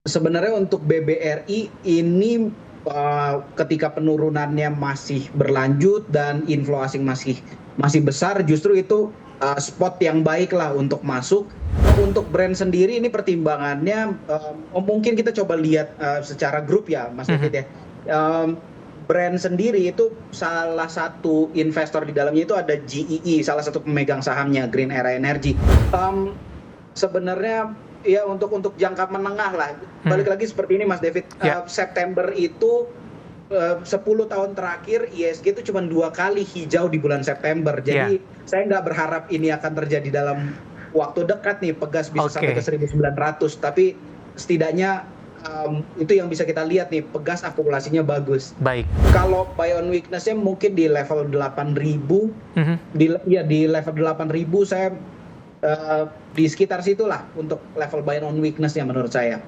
Sebenarnya untuk BBRI ini, ketika penurunannya masih berlanjut dan inflow asing masih besar, justru itu, spot yang baik lah untuk masuk. Untuk brand sendiri ini pertimbangannya, mungkin kita coba lihat, secara grup ya Mas Mhm. David ya. Mmm, Brand sendiri itu salah satu investor di dalamnya itu ada GEE, salah satu pemegang sahamnya Green Era Energy. Mmm, Sebenarnya ya untuk jangka menengah lah, balik Mhm. lagi seperti ini Mas David, Ya. September itu, 10 tahun terakhir ISG itu cuma 2 kali hijau di bulan September. Ya. Jadi saya nggak berharap ini akan terjadi dalam waktu dekat nih, Pegas bisa sampai ke Oke. 1.900, tapi setidaknya, itu yang bisa kita lihat nih, Pegas akumulasinya bagus. Baik. Kalau buy on weakness-nya mungkin di level 8.000, Mhm. di level 8.000 saya, di sekitar situlah untuk level buy on weakness-nya menurut saya.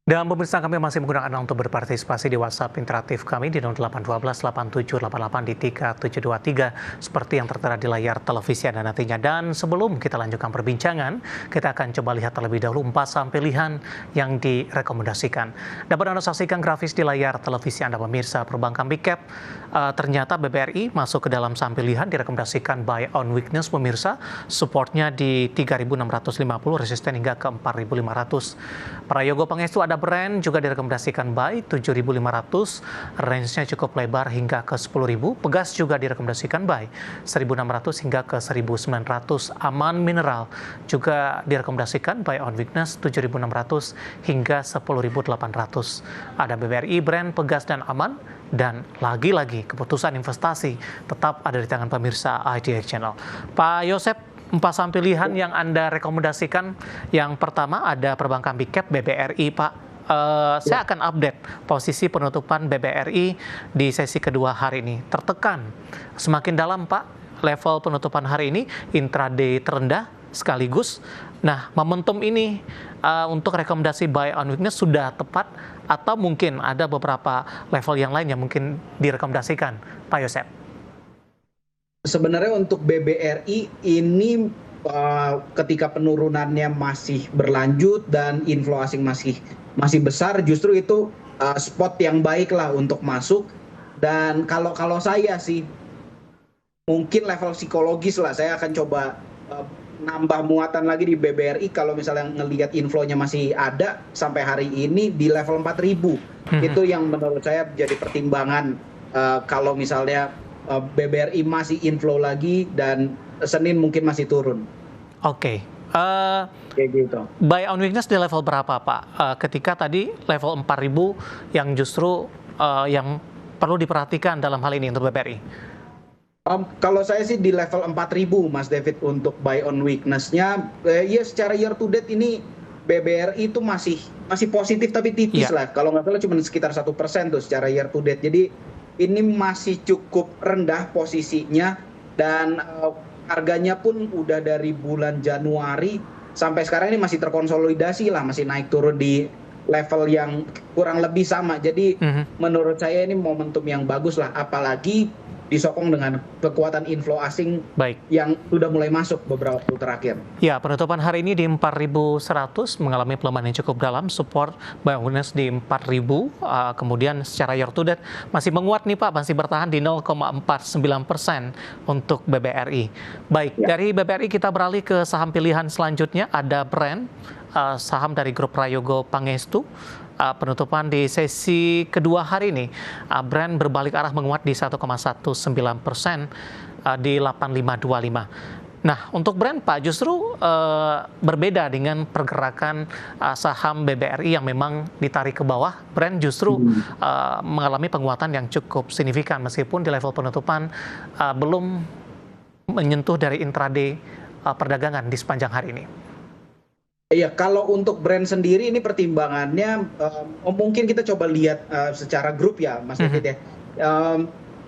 Dan pemirsa, kami masih menggunakan Anda untuk berpartisipasi di WhatsApp interaktif kami di 0812 8788 di 3723 seperti yang tertera di layar televisi Anda nantinya. Dan sebelum kita lanjutkan perbincangan, kita akan coba lihat terlebih dahulu 4 saham pilihan yang direkomendasikan. Dapat Anda saksikan grafis di layar televisi Anda pemirsa. Perbankan Big Cap, ternyata BBRI masuk ke dalam saham pilihan direkomendasikan buy on weakness pemirsa. Supportnya di 3.650, resisten hingga ke 4.500. Prayogo Pangestu ada brand juga direkomendasikan buy 7.500, range-nya cukup lebar hingga ke 10.000. Pegas juga direkomendasikan buy 1.600 hingga ke 1.900. Aman Mineral juga direkomendasikan buy on weakness 7.600 hingga 10.800. Ada BBRI, brand, Pegas, dan Aman. Dan lagi-lagi keputusan investasi tetap ada di tangan pemirsa IDX Channel. Pak Yosep, 4 saham pilihan yang Anda rekomendasikan. Yang pertama ada Perbankan Big Cap BBRI, Pak. Saya akan update posisi penutupan BBRI di sesi kedua hari ini. Tertekan semakin dalam, Pak, level penutupan hari ini, intraday terendah sekaligus. Nah, momentum ini untuk rekomendasi buy on weakness sudah tepat atau mungkin ada beberapa level yang lain yang mungkin direkomendasikan, Pak Yosep? Sebenarnya untuk BBRI ini, ketika penurunannya masih berlanjut dan inflow asing masih besar, justru itu, spot yang baik lah untuk masuk. Dan kalau saya sih, mungkin level psikologis lah, saya akan coba, nambah muatan lagi di BBRI kalau misalnya ngelihat inflow-nya masih ada sampai hari ini di level 4.000. Mhm. Itu yang menurut saya jadi pertimbangan, kalau misalnya, BBRI masih inflow lagi dan Senin mungkin masih turun, Oke. kayak gitu. Buy on weakness di level berapa, Pak? Ketika tadi level 4.000 yang justru yang perlu diperhatikan dalam hal ini untuk BBRI. Kalau saya sih di level 4.000 Mas David untuk buy on weakness-nya, ya secara year to date ini BBRI itu masih positif tapi tipis Iya. lah. Kalau nggak salah cuma sekitar 1% tuh secara year to date. Jadi ini masih cukup rendah posisinya dan, harganya pun udah dari bulan Januari sampai sekarang ini masih terkonsolidasi lah, masih naik turun di level yang kurang lebih sama. Jadi Mhm. menurut saya ini momentum yang bagus lah, apalagi disokong dengan kekuatan inflow asing Baik. yang sudah mulai masuk beberapa waktu terakhir. Ya, penutupan hari ini di 4.100 mengalami pelemahan yang cukup dalam, support buy on weakness di 4.000, kemudian secara year to date masih menguat nih, Pak, masih bertahan di 0,49% untuk BBRI. Baik, Ya. dari BBRI kita beralih ke saham pilihan selanjutnya, ada brand, saham dari grup Prayogo Pangestu. Penutupan di sesi kedua hari ini, brand berbalik arah menguat di 1,19% di 8525. Nah, untuk brand, Pak, justru berbeda dengan pergerakan saham BBRI yang memang ditarik ke bawah. Brand justru mengalami penguatan yang cukup signifikan meskipun di level penutupan belum menyentuh dari intraday perdagangan di sepanjang hari ini. Iya, kalau untuk brand sendiri ini pertimbangannya, mungkin kita coba lihat, secara grup ya Mas Mhm. David ya.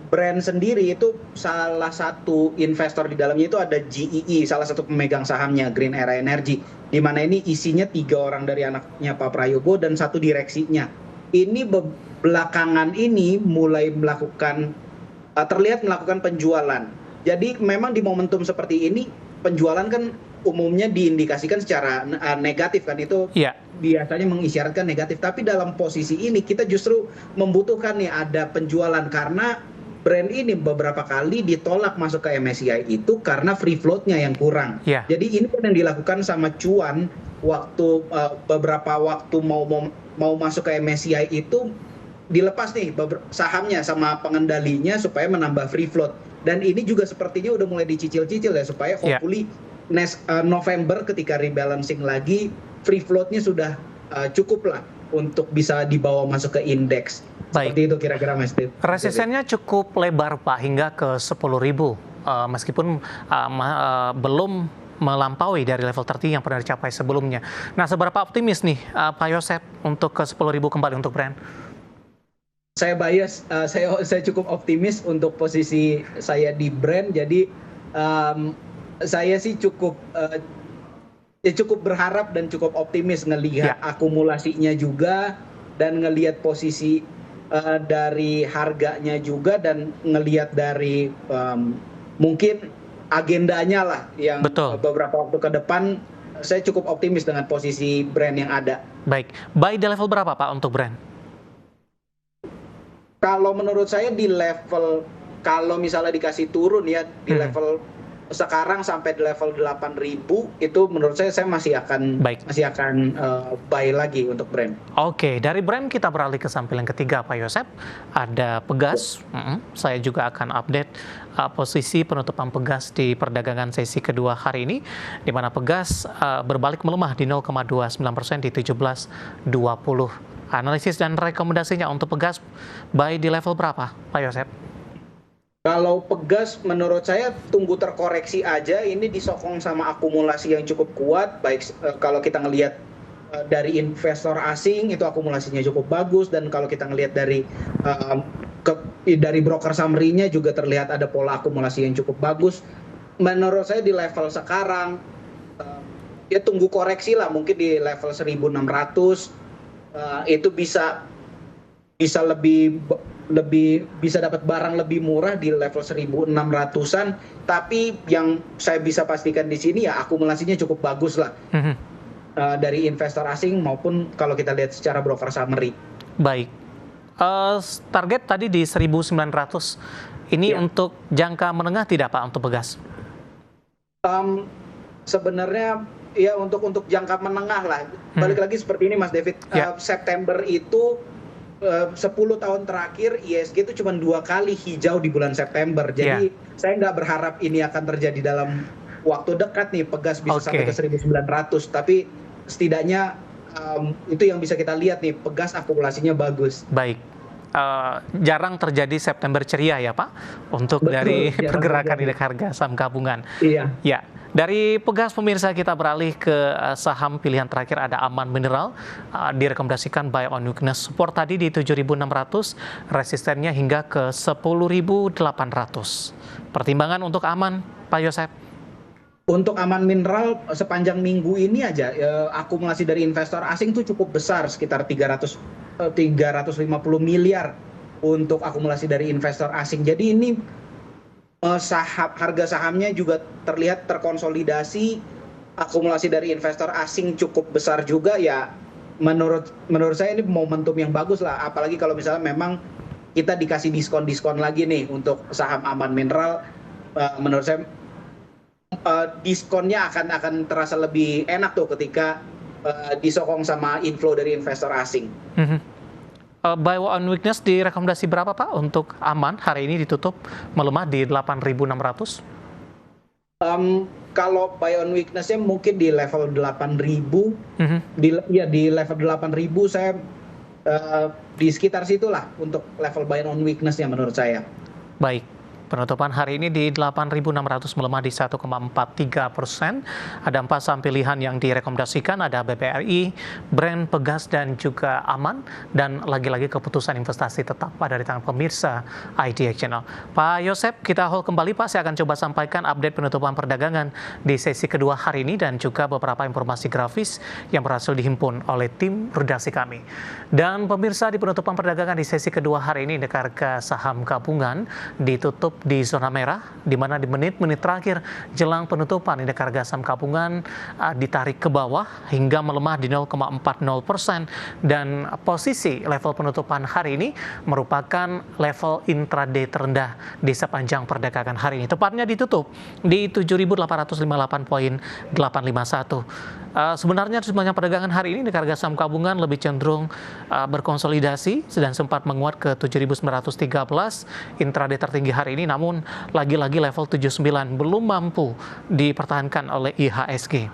Brand sendiri itu salah satu investor di dalamnya itu ada GEE, salah satu pemegang sahamnya Green Era Energy, di mana ini isinya 3 orang dari anaknya Pak Prayogo dan 1 direksinya. Ini belakangan ini mulai melakukan terlihat melakukan penjualan. Jadi memang di momentum seperti ini penjualan kan umumnya diindikasikan secara negatif kan, itu Iya, biasanya mengisyaratkan negatif. Tapi dalam posisi ini kita justru membutuhkan nih ada penjualan karena brand ini beberapa kali ditolak masuk ke MSCI itu karena free float-nya yang kurang. iya, Jadi ini kan yang dilakukan sama Cuan waktu beberapa waktu mau masuk ke MSCI itu dilepas nih sahamnya sama pengendalinya supaya menambah free float. Dan ini juga sepertinya udah mulai dicicil-cicil ya supaya iya. hopefully November ketika rebalancing lagi free float-nya sudah cukup lah untuk bisa dibawa masuk ke indeks. Baik. Seperti itu kira-kira Mas Dev. Resistennya cukup lebar Pak, hingga ke 10.000, meskipun belum melampaui dari level tertinggi yang pernah dicapai sebelumnya. Nah, seberapa optimis nih Pak Yosep untuk ke 10.000 kembali untuk brand? Saya bias, saya cukup optimis untuk posisi saya di brand. Jadi saya sih cukup berharap dan cukup optimis ngelihat akumulasinya juga dan ngelihat posisi dari harganya juga dan ngelihat dari mungkin agendanya lah yang Betul. beberapa waktu ke depan. Saya cukup optimis dengan posisi brand yang ada. Baik, buy di level berapa Pak untuk brand? Kalau menurut saya di level, kalau misalnya dikasih turun ya di level sekarang sampai di level 8.000 itu menurut saya masih akan buy lagi untuk brand. Oke, dari brand kita beralih ke sampel yang ketiga Pak Yosep. Ada Pegas. Saya juga akan update posisi penutupan Pegas di perdagangan sesi kedua hari ini, di mana Pegas berbalik melemah di 0,29% di 17.20. Analisis dan rekomendasinya untuk Pegas buy di level berapa Pak Yosep? Kalau Pegas menurut saya tunggu terkoreksi aja, ini disokong sama akumulasi yang cukup kuat, baik kalau kita ngelihat dari investor asing itu akumulasinya cukup bagus, dan kalau kita ngelihat dari broker summary-nya juga terlihat ada pola akumulasi yang cukup bagus. Menurut saya di level sekarang ya tunggu koreksi lah, mungkin di level 1.600 itu bisa bisa dapat barang lebih murah di level 1.600-an, tapi yang saya bisa pastikan di sini ya akumulasinya cukup bagus lah dari investor asing maupun kalau kita lihat secara broker summary. Baik, target tadi di 1.900 ini untuk jangka menengah tidak Pak untuk Pegas? Sebenarnya ya untuk jangka menengah lah. Balik lagi seperti ini Mas David, September itu 10 tahun terakhir ISG itu cuma 2 kali hijau di bulan September. Jadi saya nggak berharap ini akan terjadi dalam waktu dekat nih Pegas bisa sampai ke 1.900. Tapi setidaknya itu yang bisa kita lihat nih, Pegas akumulasinya bagus. Baik. Jarang terjadi September ceria ya Pak untuk dari pergerakan indeks harga saham gabungan. Iya. Ya. Dari Pegas pemirsa kita beralih ke saham pilihan terakhir, ada Aman Mineral, direkomendasikan buy on weakness, support tadi di 7.600, resistennya hingga ke 10.800. Pertimbangan untuk Aman Pak Yosep? Untuk Aman Mineral sepanjang minggu ini aja akumulasi dari investor asing tuh cukup besar, sekitar 350 miliar untuk akumulasi dari investor asing. Jadi ini harga sahamnya juga terlihat terkonsolidasi, akumulasi dari investor asing cukup besar juga ya. Menurut saya ini momentum yang bagus lah, apalagi kalau misalnya memang kita dikasih diskon lagi nih untuk saham Aman Mineral. Menurut saya diskonnya akan terasa lebih enak tuh ketika disokong sama inflow dari investor asing. Buy on weakness di rekomendasi berapa Pak untuk Aman? Hari ini ditutup melemah di 8.600. Kalau buy on weakness-nya mungkin di level 8.000. Di level 8.000 saya di sekitar situlah untuk level buy on weakness-nya menurut saya. Baik. Penutupan hari ini di 8.600 melemah di 1,43%. Ada 4 saham pilihan yang direkomendasikan, ada BBRI, Brand, Pegas, dan juga Aman. Dan lagi-lagi keputusan investasi tetap ada di tangan pemirsa IDX Channel. Pak Yosep, kita hold kembali Pak. Saya akan coba sampaikan update penutupan perdagangan di sesi kedua hari ini dan juga beberapa informasi grafis yang berhasil dihimpun oleh tim redaksi kami. Dan pemirsa, di penutupan perdagangan di sesi kedua hari ini, harga saham gabungan ditutup di zona merah, di mana di menit-menit terakhir jelang penutupan indeks harga saham gabungan ditarik ke bawah hingga melemah di 0,40% dan posisi level penutupan hari ini merupakan level intraday terendah di sepanjang perdagangan hari ini. Tepatnya ditutup di 7.858,851. Sebenarnya di sepanjang perdagangan hari ini indeks harga saham gabungan lebih cenderung berkonsolidasi dan sempat menguat ke 7.913 intraday tertinggi hari ini, namun lagi-lagi level 79 belum mampu dipertahankan oleh IHSG.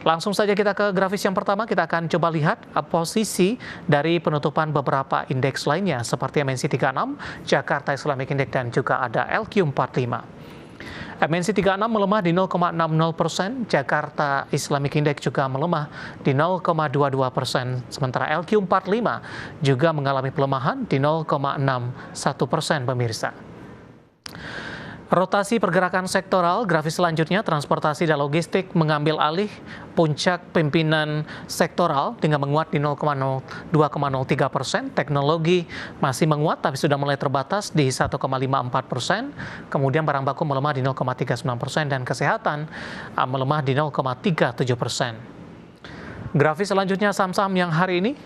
Langsung saja kita ke grafis yang pertama, kita akan coba lihat posisi dari penutupan beberapa indeks lainnya seperti MNC 36, Jakarta Islamic Index dan juga ada LQ45. MNC 36 melemah di 0,60%, Jakarta Islamic Index juga melemah di 0,22%, sementara LQ45 juga mengalami pelemahan di 0,61% pemirsa. Rotasi pergerakan sektoral, grafis selanjutnya transportasi dan logistik mengambil alih puncak pimpinan sektoral dengan menguat di 2,03%, teknologi masih menguat tapi sudah mulai terbatas di 1,54%, kemudian barang baku melemah di 0,39% dan kesehatan melemah di 0,37%. Grafis selanjutnya saham-saham yang hari ini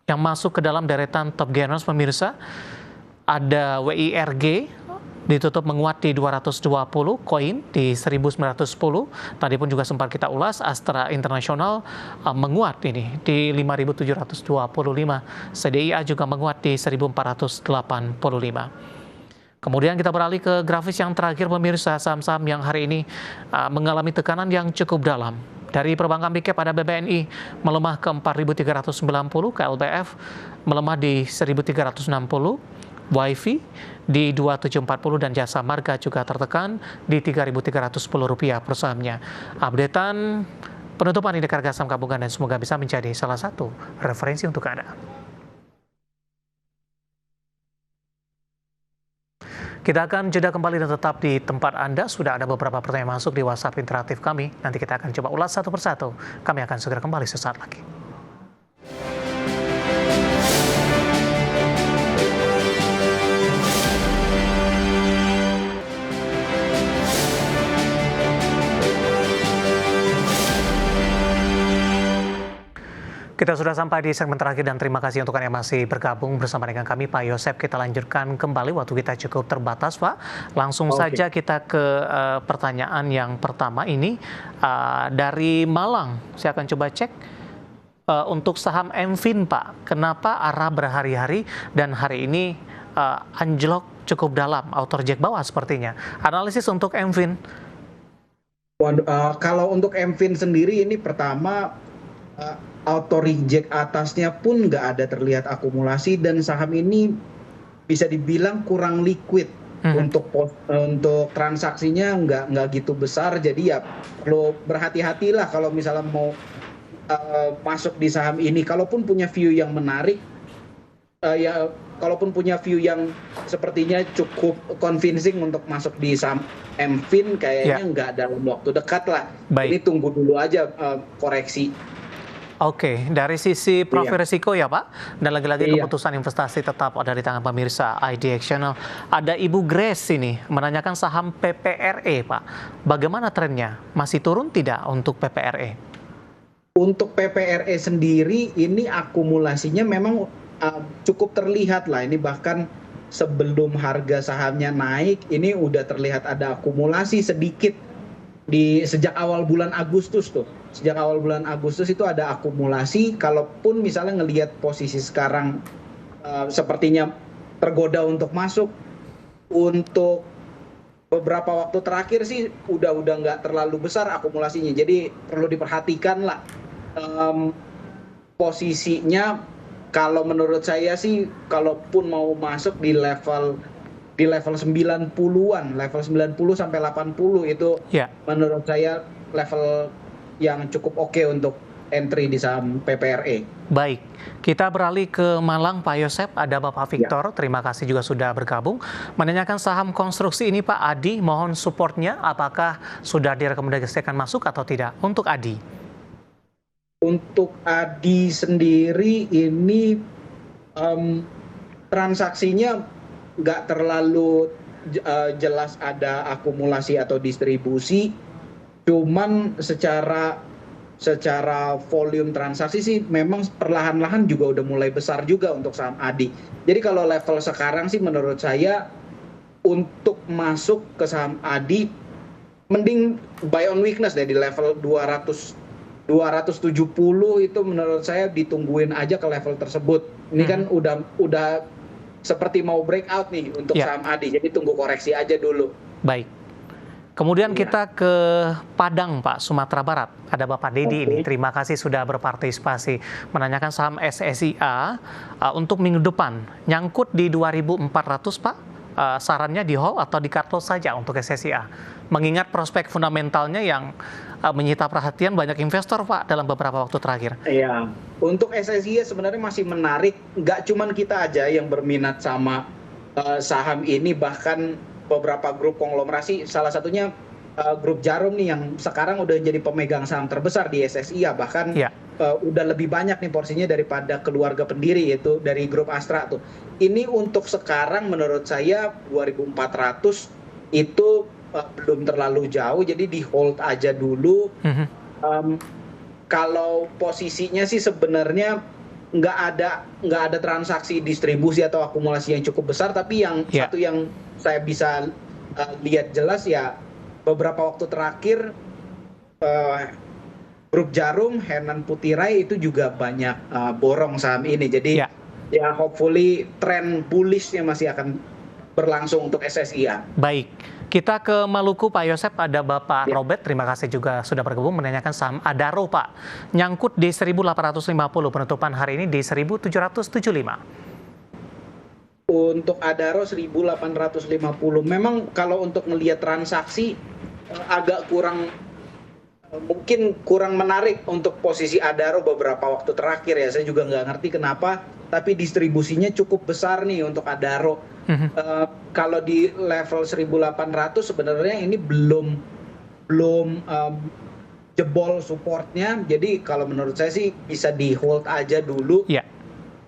yang masuk ke dalam deretan top gainers pemirsa, ada WIRG ditutup menguat di 220 koin di 1910. Tadi pun juga sempat kita ulas, Astra International menguat ini di 5.725. CDIA juga menguat di 1.485. Kemudian kita beralih ke grafis yang terakhir pemirsa, saham-saham yang hari ini mengalami tekanan yang cukup dalam. Dari perbankan big cap ada BBNI melemah ke 4.390, KLBF melemah di 1.360, WiFi di 2740 dan Jasa Marga juga tertekan di Rp3.310 per sahamnya. Updatean penutupan indeks harga saham gabungan dan semoga bisa menjadi salah satu referensi untuk Anda. Kita akan jeda kembali dan tetap di tempat Anda. Sudah ada beberapa pertanyaan masuk di WhatsApp interaktif kami. Nanti kita akan coba ulas satu persatu. Kami akan segera kembali sesaat lagi. Kita sudah sampai di segmen terakhir dan terima kasih untuk Anda yang masih bergabung bersama dengan kami, Pak Yosep. Kita lanjutkan kembali, waktu kita cukup terbatas, Pak. Langsung saja kita ke pertanyaan yang pertama ini dari Malang. Saya akan coba cek untuk saham MFIN, Pak. Kenapa arah berhari-hari dan hari ini anjlok cukup dalam, auto reject bawah sepertinya. Analisis untuk MFIN. Kalau untuk MFIN sendiri ini pertama auto reject atasnya pun nggak ada terlihat akumulasi dan saham ini bisa dibilang kurang liquid. Untuk transaksinya nggak gitu besar, jadi ya perlu berhati-hatilah kalau misalnya mau masuk di saham ini. Kalaupun punya view yang menarik, kalaupun punya view yang sepertinya cukup convincing untuk masuk di saham MFIN, kayaknya nggak dalam waktu dekat lah. Ini tunggu dulu aja koreksi. Oke, dari sisi profil risiko ya Pak, dan lagi-lagi keputusan investasi tetap ada di tangan pemirsa IDX Channel. Ada Ibu Grace ini menanyakan saham PPRE Pak, bagaimana trennya? Masih turun tidak untuk PPRE? Untuk PPRE sendiri ini akumulasinya memang cukup terlihat lah, ini bahkan sebelum harga sahamnya naik ini udah terlihat ada akumulasi sedikit di sejak awal bulan Agustus tuh. Sejak awal bulan Agustus itu ada akumulasi. Kalaupun misalnya ngelihat posisi sekarang sepertinya tergoda untuk masuk, untuk beberapa waktu terakhir sih udah nggak terlalu besar akumulasinya. Jadi perlu diperhatikan lah posisinya. Kalau menurut saya sih, kalaupun mau masuk di level di level 90-an, level 90 sampai 80 itu Ya, menurut saya level yang cukup oke untuk entry di saham PPRE. baik. Kita beralih ke Malang, Pak Yosep. Ada Bapak Ya. Victor, terima kasih juga sudah bergabung. Menanyakan saham konstruksi ini Pak Adi, mohon supportnya. Apakah sudah direkomendasikan masuk atau tidak? Untuk Adi. Untuk Adi sendiri ini transaksinya nggak terlalu jelas ada akumulasi atau distribusi, cuman secara volume transaksi sih memang perlahan-lahan juga udah mulai besar juga untuk saham Adi. Jadi kalau level sekarang sih menurut saya untuk masuk ke saham Adi mending buy on weakness deh di level 270 itu menurut saya ditungguin aja ke level tersebut. Ini kan udah seperti mau breakout nih untuk Ya. saham Adi. Jadi tunggu koreksi aja dulu. Baik. Kemudian Iya. kita ke Padang, Pak, Sumatera Barat. Ada Bapak Dedi ini. Oke. Terima kasih sudah berpartisipasi. Menanyakan saham SSIA untuk minggu depan. Nyangkut di 2.400, Pak. Sarannya di hold atau di cut loss saja untuk SSIA. Mengingat prospek fundamentalnya yang menyita perhatian banyak investor, Pak, dalam beberapa waktu terakhir. Iya. Untuk SSI sebenarnya masih menarik. Nggak cuman kita aja yang berminat sama saham ini, bahkan beberapa grup konglomerasi, salah satunya grup Jarum nih yang sekarang udah jadi pemegang saham terbesar di SSI ya, bahkan Ya. udah lebih banyak nih porsinya daripada keluarga pendiri, yaitu dari grup Astra tuh. Ini untuk sekarang menurut saya 2.400 itu belum terlalu jauh, jadi di hold aja dulu. Kalau posisinya sih sebenarnya nggak ada transaksi distribusi atau akumulasi yang cukup besar, tapi yang Ya. satu yang saya bisa lihat jelas ya beberapa waktu terakhir grup Jarum, Henan Putirai itu juga banyak borong saham ini. Jadi Ya. ya hopefully tren bullishnya masih akan berlangsung untuk SSIA. Baik, kita ke Maluku, Pak Yosep. Ada Bapak Ya. Robert, terima kasih juga sudah bergabung menanyakan saham Adaro, Pak. Nyangkut di 1.850, penutupan hari ini di 1.775. Untuk Adaro 1.850. Memang kalau untuk melihat transaksi agak mungkin kurang menarik untuk posisi Adaro beberapa waktu terakhir ya. Saya juga nggak ngerti kenapa, tapi distribusinya cukup besar nih untuk Adaro. Kalau di level 1.800 sebenarnya ini belum jebol supportnya. Jadi kalau menurut saya sih bisa di hold aja dulu. Ya.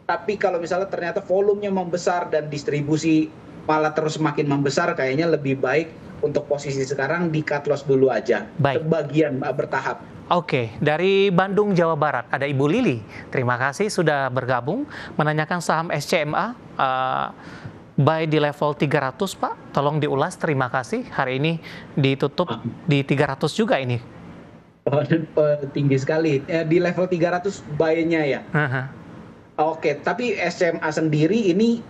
Tapi kalau misalnya ternyata volumenya membesar dan distribusi malah terus semakin membesar, kayaknya lebih baik untuk posisi sekarang di cut loss dulu aja. Baik. Sebagian bertahap. Oke, dari Bandung, Jawa Barat, ada Ibu Lili. Terima kasih sudah bergabung menanyakan saham SCMA. Buy di level 300, Pak. Tolong diulas, terima kasih. Hari ini ditutup di 300 juga ini. Tinggi sekali. Di level 300 buy-nya ya. Oke, tapi SCMA sendiri ini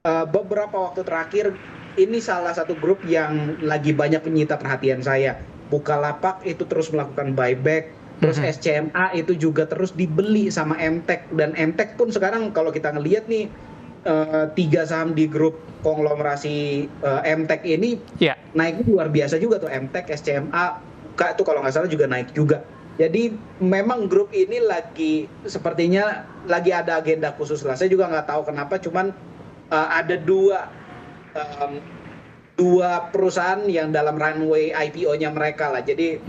beberapa waktu terakhir ini salah satu grup yang lagi banyak menyita perhatian saya. Bukalapak itu terus melakukan buyback, terus SCMA itu juga terus dibeli sama MTEK, dan MTEK pun sekarang kalau kita ngelihat nih 3 saham di grup konglomerasi MTEK ini Ya. naiknya luar biasa juga tuh. MTEK, SCMA, Buka itu kalau nggak salah juga naik juga. Jadi memang grup ini sepertinya lagi ada agenda khusus lah. Saya juga nggak tahu kenapa, cuman ada dua perusahaan yang dalam runway IPO-nya mereka lah. Jadi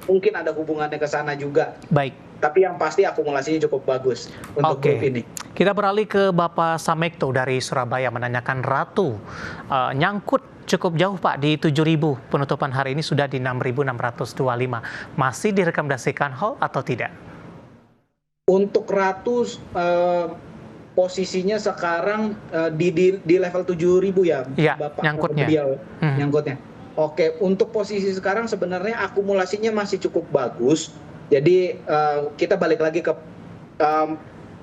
mungkin ada hubungannya ke sana juga. Baik. Tapi yang pasti akumulasinya cukup bagus untuk grup ini. Kita beralih ke Bapak Samekto dari Surabaya menanyakan Ratu. Nyangkut cukup jauh, Pak, di 7.000. Penutupan hari ini sudah di 6.625. Masih direkomendasikan hold atau tidak? Untuk Ratu posisinya sekarang di level 7.000 ya, Iya, Bapak nyangkutnya. Nyangkutnya. Oke, untuk posisi sekarang sebenarnya akumulasinya masih cukup bagus. Jadi kita balik lagi ke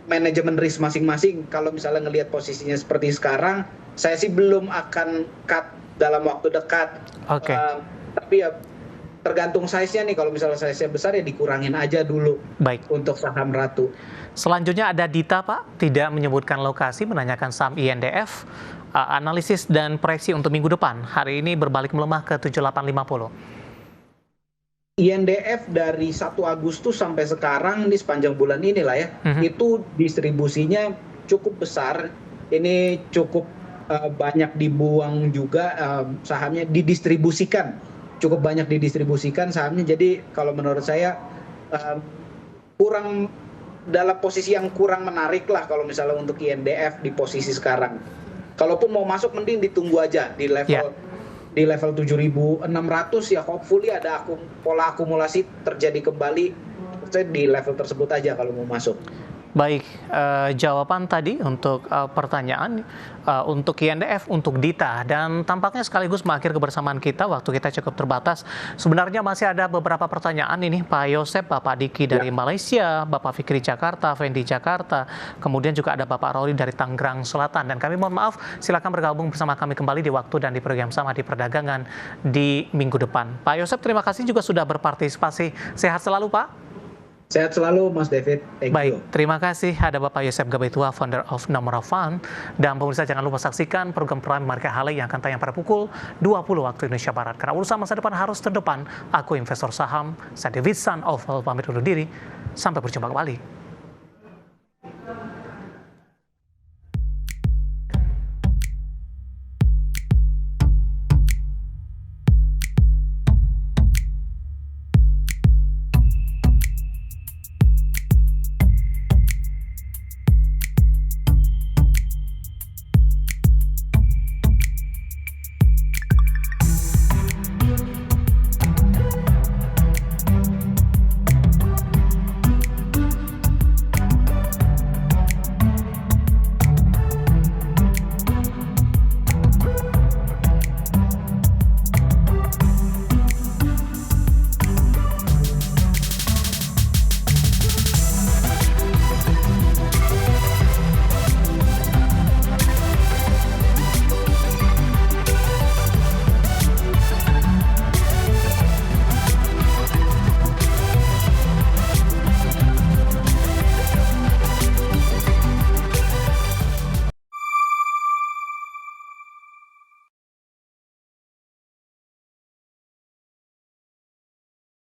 manajemen risk masing-masing. Kalau misalnya ngelihat posisinya seperti sekarang, saya sih belum akan cut dalam waktu dekat. Oke. Tapi ya tergantung size-nya nih. Kalau misalnya size-nya besar ya dikurangin aja dulu Baik. untuk saham Ratu. Selanjutnya ada Dita, Pak, tidak menyebutkan lokasi, menanyakan saham INDF, analisis dan proyeksi untuk minggu depan. Hari ini berbalik melemah ke 7850. INDF dari 1 Agustus sampai sekarang ini sepanjang bulan inilah ya, itu distribusinya cukup besar. Ini cukup banyak dibuang juga sahamnya, didistribusikan. Cukup banyak didistribusikan sahamnya. Jadi kalau menurut saya kurang dalam posisi yang kurang menarik lah kalau misalnya untuk INDF di posisi sekarang. Kalaupun mau masuk mending ditunggu aja di level di level 7.600 ya, hopefully ada pola akumulasi terjadi kembali. Saya di level tersebut aja kalau mau masuk. Baik, jawaban tadi untuk pertanyaan untuk INDF, untuk Dita, dan tampaknya sekaligus mengakhiri kebersamaan kita, waktu kita cukup terbatas. Sebenarnya masih ada beberapa pertanyaan ini, Pak Yosep, Bapak Diki dari Malaysia, Bapak Fikri Jakarta, Fendi Jakarta, kemudian juga ada Bapak Roli dari Tangerang Selatan. Dan kami mohon maaf, silakan bergabung bersama kami kembali di waktu dan di program sama di perdagangan di minggu depan. Pak Yosep, terima kasih juga sudah berpartisipasi. Sehat selalu, Pak. Sehat selalu, Mas David. Thank you. Terima kasih. Ada Bapak Yosep Gabaitua, founder of Nomura Fund. Dan pemirsa jangan lupa saksikan program Prime Market Hale yang akan tayang pada pukul 20 waktu Indonesia Barat. Karena urusan masa depan harus terdepan. Aku investor saham, saya David Son of pamit undur diri. Sampai berjumpa kembali.